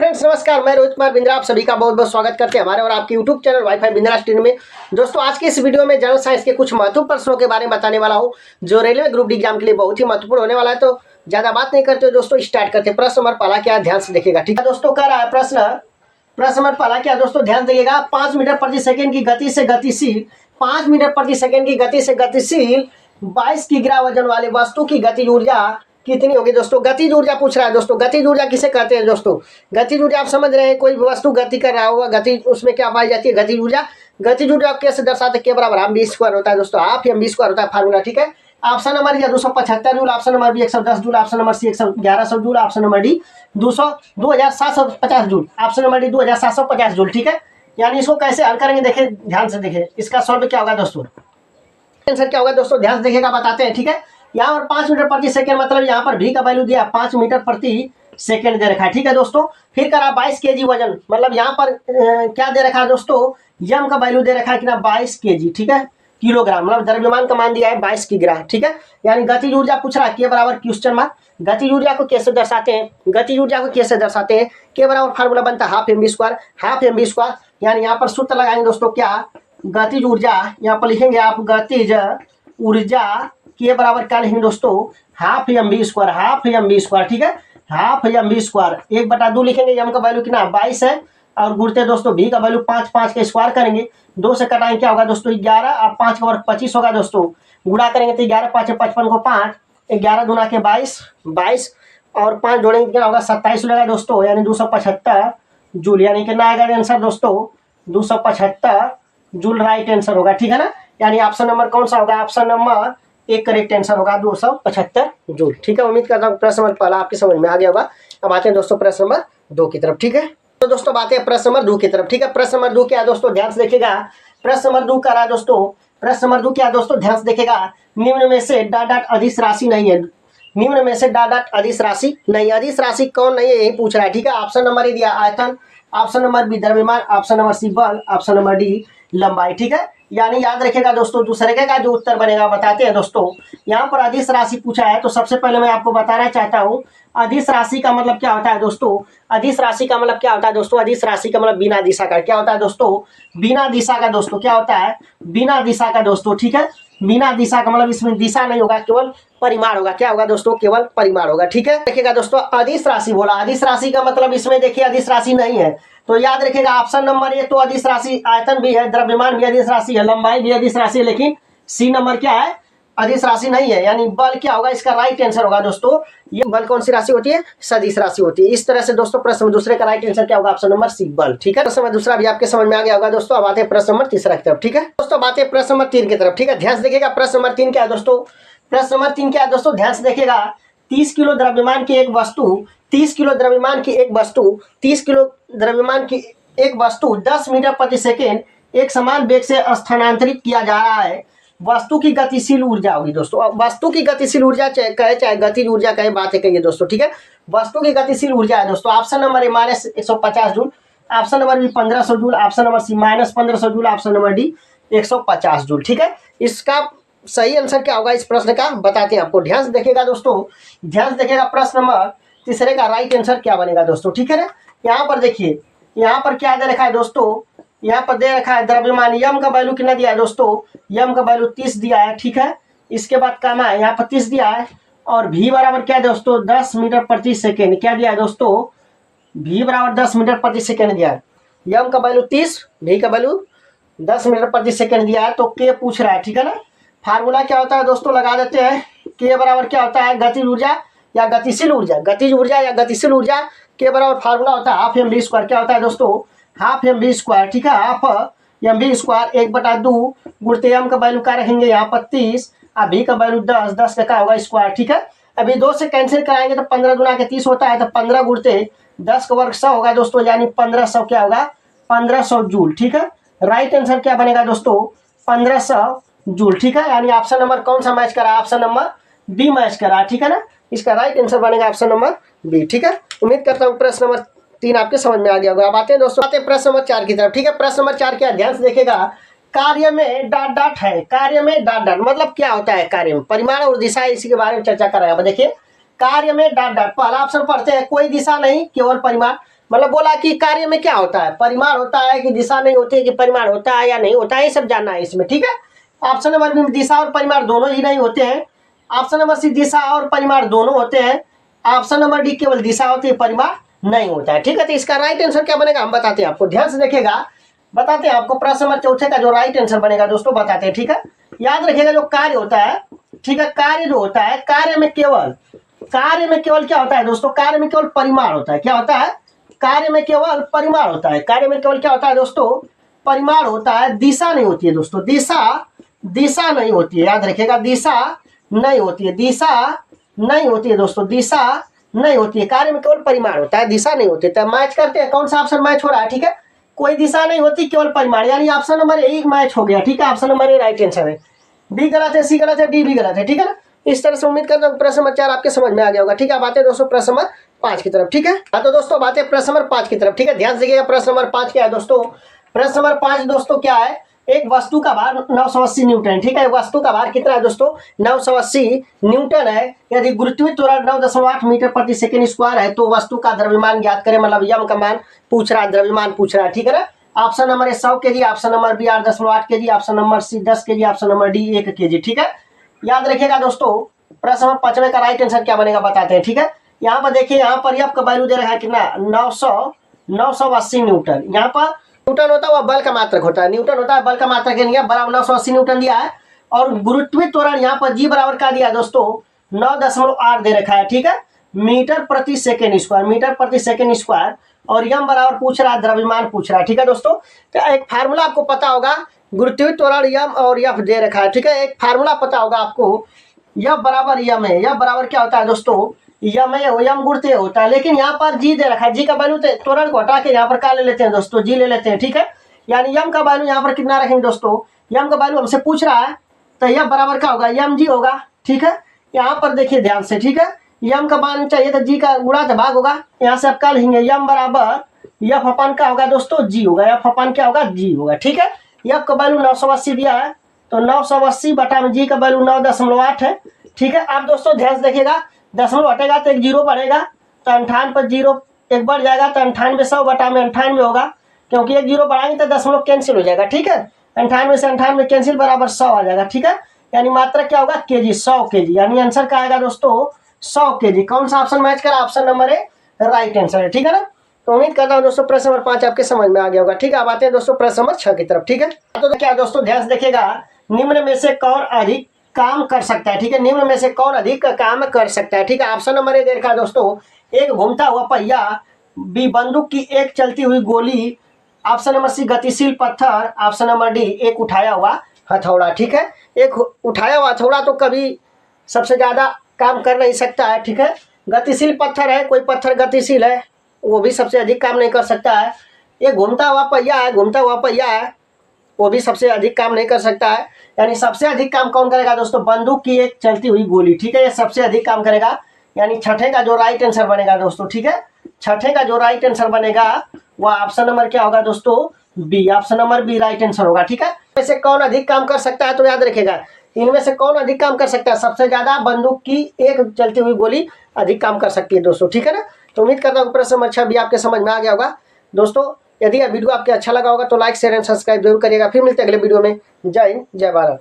Friends नमस्कार, मैं रोहित कुमार बिंद्रा आप सभी का बहुत बहुत स्वागत करते हैं हमारे और आपके YouTube channel wifi Bindra studio में। दोस्तों आज के इस वीडियो में जनरल साइंस के कुछ महत्वपूर्ण प्रश्नों के बारे में बताने वाला हूं जो रेलवे ग्रुप डी एग्जाम के लिए बहुत ही महत्वपूर्ण होने वाला है। तो ज्यादा बात नहीं करते दोस्तों, स्टार्ट करते हैं। प्रश्न नंबर पहला क्या, ध्यान से देखिएगा। ठीक है दोस्तों, कह रहा है प्रश्न नंबर पहला क्या दोस्तों, ध्यान देखिएगा। 5 मीटर प्रति सेकेंड की गति से गतिशील 5 मीटर प्रति सेकेंड की गति से गतिशील 22 किग्रा वजन वाले वस्तु की गतिज ऊर्जा कितनी होगी दोस्तों। गतिज ऊर्जा पूछ रहा है दोस्तों। गतिज ऊर्जा किसे कहते हैं दोस्तों? गतिज ऊर्जा आप समझ रहे हैं, कोई वस्तु गति कर रहा होगा, गति उसमें क्या पाई जाती है, गतिज ऊर्जा। गतिज ऊर्जा कैसे दर्शाते, के बराबर हाफ m² होता है दोस्तों, हाफ m² होता है फार्मूला। ठीक है, option number A 275 joule, option number B 110 joule, option number C 1100 joule, option number D 2750 joule, option number D 2750 joule. ठीक है, यानी इसको कैसे हल करेंगे देखें, ध्यान से देखें। इसका सॉल्व क्या होगा दोस्तों, आंसर क्या होगा दोस्तों, ध्यान से देखिएगा, बताते हैं। ठीक है, यहाँ पर 5 मीटर प्रति सेकंड मतलब यहाँ पर भी का वैल्यू दिया 5 मीटर प्रति सेकंड दे रखा है। ठीक है दोस्तों, फिर करा 22 केजी वजन, मतलब यहाँ पर क्या दे रखा है दोस्तों, यम का वैल्यू दे रखा है कितना, 22 केजी। ठीक है, किलोग्राम, मतलब द्रव्यमान का मान दिया है 22 किग्रा। ठीक है, यानी गतिज ऊर्जा पूछ रहा है, के बराबर क्वेश्चन मार्क। गतिज ऊर्जा को कैसे दर्शाते हैं, गतिज ऊर्जा को कैसे दर्शाते हैं, के बराबर फार्मूला बनता है हाफ mv², हाफ mv²। यानी यहाँ पर सूत्र लगाएंगे दोस्तों, क्या, गतिज ऊर्जा, यहाँ पर लिखेंगे आप गतिज ऊर्जा के बराबर क्या लिखेंगे दोस्तों, हाफ mv², हाफ mv²। ठीक है, हाफ mv², 1/2 लिखेंगे। m का वैल्यू कितना 22 है, और गुणते दोस्तों v का वैल्यू 5 5 का स्क्वायर करेंगे, 2 से कटाएंगे क्या होगा दोस्तों 11, और 5 का वर्ग 25 होगा दोस्तों। गुणा करेंगे तो 11 5 55 को 5, 11 दूना के 22 और 5 जोड़ेंगे क्या होगा 27 हो जाएगा दोस्तों, यानी 275 जूल। यानी कितना आएगा आंसर दोस्तों, 275 जूल राइट आंसर होगा। ठीक है ना, यानी ऑप्शन नंबर कौन सा होगा, ऑप्शन नंबर एक करेक्ट आंसर होगा 275 जूल। ठीक है, उम्मीद करता हूँ प्रश्न नंबर पहला आपकी समझ में आ गया होगा। अब आते हैं दोस्तों प्रश्न नंबर 2 की तरफ। ठीक है, तो दोस्तों बातें हैं प्रश्न नंबर 2 की तरफ। ठीक है, प्रश्न नंबर 2 क्या है दोस्तों, ध्यान से देखिएगा। प्रश्न नंबर 2 कर रहा है दोस्तों, प्रश्न नंबर 2 क्या है दोस्तों, ध्यान से देखिएगा। निम्न में से डॉट डॉट अदिश राशि नहीं है, निम्न में से डॉट डॉट अदिश राशि नहीं, अदिश राशि कौन नहीं है यही पूछ रहा है। ठीक है, ऑप्शन नंबर ए दिया आयतन, ऑप्शन नंबर बी द्रव्यमान, ऑप्शन नंबर सी बल, ऑप्शन नंबर डी लंबाई। ठीक है, यानी याद रखिएगा दोस्तों, दूसरे का जो उत्तर बनेगा बताते हैं दोस्तों। यहाँ पर अदिश राशि पूछा है, तो सबसे पहले मैं आपको बताना चाहता हूँ अदिश राशि का मतलब क्या होता है दोस्तों। अदिश राशि का मतलब क्या होता है दोस्तों, अदिश राशि का मतलब बिना दिशा का क्या होता है दोस्तों, बिना दिशा का दोस्तों, क्या होता है, बिना दिशा का दोस्तों। ठीक है, बिना दिशा का मतलब इसमें दिशा नहीं होगा, केवल परिमाण होगा। क्या होगा दोस्तों, केवल परिमाण होगा। ठीक है, देखिएगा दोस्तों, अदिश राशि बोला, अदिश राशि का मतलब इसमें देखिए अदिश राशि नहीं है, तो याद रखिएगा ऑप्शन नंबर ए तो अदिश राशि, आयतन भी है, द्रव्यमान भी अदिश राशि है, लंबाई भी अदिश राशि है, लेकिन सी नंबर क्या है, अदिश राशि नहीं है। यानी बल क्या होगा, इसका राइट आंसर होगा दोस्तों। ये बल कौन सी राशि होती है, सदिश राशि होती है। इस तरह से दोस्तों प्रश्न दूसरे का राइट आंसर क्या होगा, ऑप्शन नंबर सी बल। ठीक है, प्रश्न दूसरा भी आपके समझ में आ गया होगा दोस्तों। अब आते हैं प्रश्न नंबर तीसरा की तरफ। ठीक है दोस्तों, बातें प्रश्न नंबर 3 की तरफ। ठीक है, ध्यान से देखिएगा। प्रश्न नंबर 3 क्या है दोस्तों, प्रश्न नंबर 3 क्या है दोस्तों, ध्यान से देखिएगा। 30 किलो द्रव्यमान की एक वस्तु 30 किलो द्रव्यमान की एक वस्तु 30 किलो द्रव्यमान की एक वस्तु 10 मीटर प्रति सेकेंड एक समान वेग से स्थानांतरित किया जा रहा है। वस्तु की गतिशील ऊर्जा होगी दोस्तों। अब वस्तु की गतिशील ऊर्जा कहे चाहे गतिज ऊर्जा कहे, बात है कहिए दोस्तों। ठीक है, वस्तु की गतिशील ऊर्जा है दोस्तों। Option number A -150 joule, option number B 1500 joule, option number C -1500 joule, option number D 150 joule. ठीक है, इसका सही आंसर क्या होगा इस प्रश्न का बताते हैं आपको। ध्यान से देखिएगा दोस्तों, ध्यान से देखिएगा। प्रश्न नंबर तीसरे का राइट आंसर क्या बनेगा दोस्तों। ठीक है ना, यहाँ पर देखिए, यहाँ पर क्या दे रखा है दोस्तों, यहाँ पर दे रखा है द्रव्यमान, यम का वैल्यू कितना दिया है दोस्तों, यम का वैल्यू 30 दिया है। ठीक है, इसके बाद काम है, यहाँ पर 30 दिया है, और भी बराबर क्या है दोस्तों 10 मीटर प्रति सेकेंड क्या दिया है दोस्तों, भी बराबर 10 मीटर प्रति सेकेंड दिया है। यम का वैल्यू 30, भी का वैल्यू 10 मीटर प्रति सेकेंड दिया है, तो के पूछ रहा है। ठीक है ना, फार्मूला क्या होता है दोस्तों, लगा देते हैं। के बराबर क्या होता है, गतिज ऊर्जा या गतिशील ऊर्जा, गतिज ऊर्जा या गतिशील ऊर्जा के बराबर फार्मूला होता है हाफ mv²। क्या होता है दोस्तों, हाफ mv²। ठीक है, हाफ mv², 1/2 गुणते m का वैल्यू क्या रखेंगे यहाँ पर 30, अभी का वैल्यू 10, 10 का क्या होगा स्क्वायर। ठीक है, अभी 2 से कैंसिल कराएंगे तो 15 गुना के 30 होता है, तो 15 गुणते 10 का वर्ग 100 होगा दोस्तों, यानी 1500 क्या होगा, 1500 जूल। ठीक है, राइट आंसर क्या बनेगा दोस्तों, 1500 जूल। ठीक है, यानी ऑप्शन नंबर कौन सा मैच करा, ऑप्शन नंबर बी मैच करा। ठीक है ना, इसका राइट आंसर बनेगा ऑप्शन नंबर बी। ठीक है, उम्मीद करता हूँ प्रश्न नंबर 3 आपके समझ में आ गया होगा। अब आते हैं दोस्तों, आते हैं प्रश्न नंबर 4 की तरफ। ठीक है, प्रश्न नंबर 4 क्या, ध्यान से देखिएगा। कार्य में डॉट डॉट है, कार्य में डॉट डॉट मतलब क्या होता है, कार्य में परिमाण और दिशा, इसी के बारे में चर्चा कर रहे हैं। देखिए कार्य में डॉट डॉट, पहला ऑप्शन पढ़ते हैं, कोई दिशा नहीं केवल परिमाण। मतलब बोला कि कार्य में क्या होता है, परिमाण होता है कि दिशा नहीं होती है, कि परिमाण होता है या नहीं होता है, ये सब जानना है इसमें। ठीक है, ऑप्शन नंबर बी दिशा और परिमाण दोनों ही नहीं होते हैं। ऑप्शन नंबर सी दिशा और परिमाण दोनों होते हैं। ऑप्शन नंबर डी केवल दिशा होती है, परिमाण नहीं होता है। ठीक है, तो इसका राइट आंसर क्या बनेगा हम बताते हैं आपको, ध्यान से देखिएगा, बताते हैं आपको। प्रश्न नंबर चौथे का जो राइट आंसर बनेगा दोस्तों बताते हैं। ठीक है, याद रखिएगा जो कार्य होता है, ठीक है, कार्य जो होता है, कार्य में केवल क्या होता है दोस्तों, कार्य में केवल परिमाण होता है। क्या होता है, कार्य में केवल परिमाण होता है। कार्य में केवल क्या होता है दोस्तों, परिमाण होता है, दिशा नहीं होती है दोस्तों, दिशा नहीं होती है। याद रखिएगा, दिशा नहीं होती है, दिशा नहीं होती है दोस्तों, दिशा नहीं होती है। कार्य में केवल परिमाण होता है, दिशा नहीं होती है। तो मैच करते हैं, कौन सा ऑप्शन मैच हो रहा है। ठीक है, कोई दिशा नहीं होती, केवल परिमाण, यानी ऑप्शन नंबर ए मैच हो गया। ठीक है, ऑप्शन नंबर ए राइट आंसर है। बी गलत है, सी गलत है, डी भी गलत है। ठीक है ना, इस तरह से उम्मीद करता हूँ प्रश्न नंबर 4 आपके समझ में आ गया होगा। ठीक है, अब आते हैं दोस्तों प्रश्न नंबर 5 की तरफ। ठीक है, हाँ तो दोस्तों बातें प्रश्न नंबर 5 की तरफ। ठीक है, ध्यान से देखिएगा प्रश्न नंबर 5 क्या है दोस्तों। प्रश्न नंबर 5 दोस्तों क्या है, एक वस्तु का भार 980 न्यूटन। ठीक है, वस्तु का भार कितना है दोस्तों, 980 न्यूटन है। यदि गुरुत्वीय त्वरण 9.8 मीटर प्रति सेकंड स्क्वायर है तो वस्तु का द्रव्यमान ज्ञात करें। मतलब यम का मान पूछ रहा है, द्रव्यमान पूछ रहा है। ठीक है ना, option number A 100 kg, option number B 8.8 kg, option number C 10 kg, option number D 1 kg। ठीक है, याद रखिएगा दोस्तों प्रश्न नंबर 5 का राइट आंसर क्या बनेगा बताते हैं। ठीक है, यहाँ पर देखिए, यहाँ पर यफ का वैल्यू दे रखा है कितना, 980 न्यूटन। यहाँ पर न्यूटन होता है वह बल का मात्रक होता है, न्यूटन होता है बल का मात्रक, बराबर 980 न्यूटन दिया है। और गुरुत्वीय त्वरण यहाँ पर जी बराबर क्या दिया दोस्तों, 9.8 दे रखा है। ठीक है, मीटर प्रति सेकेंड स्क्वायर, मीटर प्रति सेकेंड स्क्वायर। और यम बराबर पूछ रहा है, द्रव्यमान पूछ रहा है। ठीक है दोस्तों, तो एक फार्मूला आपको पता होगा, गुरुत्वीय त्वरण यम और यफ दे रखा है। ठीक है, एक फार्मूला पता होगा आपको, यफ बराबर यम है। यफ बराबर क्या होता है दोस्तों, यम है, यम गुरुत्वीय होता है। लेकिन यहाँ पर जी दे रखा है, जी का वैल्यू त्वरण को हटा के यहाँ पर क्या ले लेते हैं दोस्तों, जी ले लेते हैं। ठीक है, यानी यम का वैल्यू यहाँ पर कितना रखेंगे दोस्तों, यम का वैल्यू हमसे पूछ रहा है, तो यफ बराबर क्या होगा, यम जी होगा। ठीक है, यहाँ पर देखिए ध्यान से। ठीक है, यम का मान चाहिए तो जी का गुणा तो भाग होगा, यहाँ से आप क्या लिखेंगे, यम बराबर यफ अपान क्या होगा दोस्तों, जी होगा। यफ अपान क्या होगा, जी होगा। ठीक है, यफ का वैल्यू 980 दिया है, तो 980 बटा में जी का वैल्यू 9.8 है। ठीक है, आप दोस्तों ध्यान से देखिएगा, दशमलव हटेगा तो एक जीरो बढ़ेगा, तो 98 पर जीरो एक बढ़ जाएगा, तो 98 100 बटा में 98 होगा, क्योंकि एक जीरो बढ़ाएंगे तो दशमलव कैंसिल हो जाएगा। ठीक है, 98 से 98 कैंसिल बराबर 100 आ जाएगा। ठीक है, यानी मात्रा क्या होगा, केजी, 100 केजी, यानी आंसर क्या आएगा दोस्तों, 100 केजी। कौन सा ऑप्शन मैच करा, ऑप्शन नंबर ए राइट आंसर है। ठीक है ना, तो उम्मीद करता हूँ दोस्तों प्रश्न नंबर 5 आपके समझ में आ गया होगा। ठीक है, अब आते हैं दोस्तों प्रश्न नंबर 6 की तरफ। ठीक है, तो क्या दोस्तों ध्यान से देखिएगा, निम्न में से कौन अधिक काम कर सकता है। ठीक है, निम्न में से कौन अधिक काम कर सकता है। ठीक है, ऑप्शन नंबर ए दे रखा है दोस्तों, एक घूमता हुआ पहिया, बी बंदूक की एक चलती हुई गोली, ऑप्शन नंबर सी गतिशील पत्थर, ऑप्शन नंबर डी एक उठाया हुआ हथौड़ा। ठीक है, एक उठाया हुआ हथौड़ा तो कभी सबसे ज्यादा काम कर नहीं सकता है। ठीक है, गतिशील पत्थर है, कोई पत्थर गतिशील है वो भी सबसे अधिक काम नहीं कर सकता है। ये घूमता हुआ पहिया है, घूमता हुआ पहिया है, वो भी सबसे अधिक काम नहीं कर सकता है। यानी सबसे अधिक काम कौन करेगा दोस्तों, बंदूक की एक चलती हुई गोली। ठीक है, ये सबसे अधिक काम करेगा, यानी छठे का जो राइट आंसर बनेगा दोस्तों। ठीक है, छठे का जो राइट आंसर बनेगा वह ऑप्शन नंबर क्या होगा दोस्तों, B, option number B right answer होगा। ठीक है, वैसे कौन अधिक काम कर सकता है, तो याद रखेगा इनमें से कौन अधिक काम कर सकता है, सबसे ज्यादा बंदूक की एक चलती हुई गोली अधिक काम कर सकती है दोस्तों। ठीक है ना, तो उम्मीद करता हूँ प्रश्न नंबर 6 भी आपके समझ में आ गया होगा दोस्तों। यदि यह वीडियो आपके अच्छा लगा होगा तो लाइक शेयर एंड सब्सक्राइब जरूर करिएगा। फिर मिलते हैं अगले वीडियो में। जय हिंद, जय भारत।